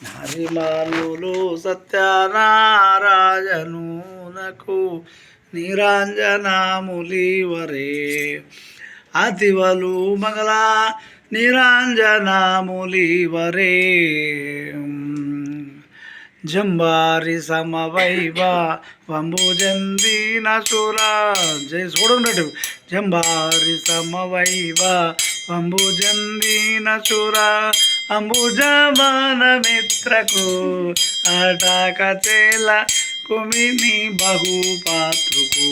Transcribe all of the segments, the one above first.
హరిమానులు సత్యనారాయణునకు నిరంజనాములివరే అతివలు మంగళ నిరంజనాములివరే జంబారి సమవైవ వంబుజందీన సుర జయ చూడండి జంబారి సమవైవ వంబుజందీన సుర అంబుజవన మిత్రకు అటాక చేల కుమిని బహుపాత్రుకు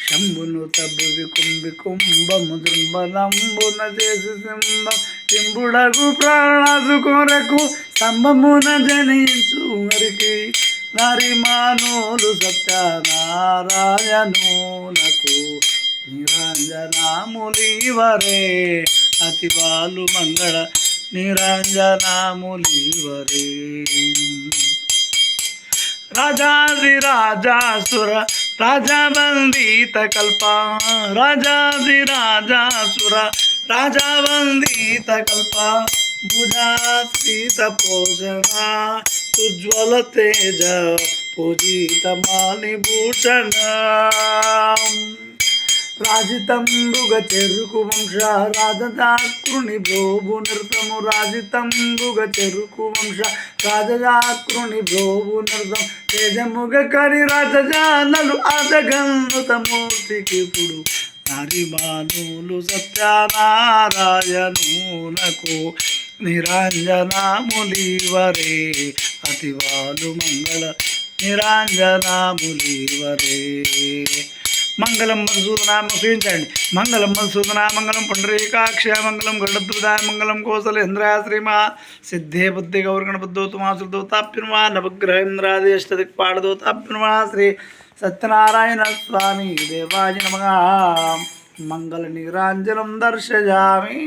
శంభును తబ్బు వికుంభి కుంభము దృంబలంబున చేసి సింబం సింబుడగు ప్రాణాదు కొరకు స్తంభమున జనించు హరికి నరిమానులు సత్యనారాయణులకు నిరంజనాములివరే అతివాలు మంగళ నిరంజనాములివరే రాజాదిరాజాసుర రాజావందిత కల్ప రాజాదిరాజాసుర రాజావందిత కల్ప భుజాసీత పోషణ ఉజ్వల తేజ పూజిత మాలిభూషణ రాజితంబుగ చెరుకు వంశ రాజజాకృని బ్రోభు నృతము రాజితంబుగ చెరుకు వంశ రాజజాకృని బ్రోభు నృతం తేజముగ కరి రాజజానలు ఆదగన్నుతమూర్తికి ఇప్పుడు హరిమానులు సత్యనారాయణునకు నిరంజనాములివరే అతివాలు మంగళ నిరంజనాములివరే మంగళం మధుసూదనామ సూచించండి మంగళం మధుసూదన మంగళం పుండరీకాక్ష మంగళం గరుడధ్వజాయ మంగళం కోసలేంద్రాయ శ్రీమా సిద్ధే బుద్ధి గౌరగణపద్దోతమాసుదోతాప్యున్వా నవగ్రహేంద్రాదేష్టదిక్పాడదోతాప్యున్వా శ్రీ సత్యనారాయణ స్వామి దేవాయ నమః మంగళ నీరాంజనం దర్శయామి.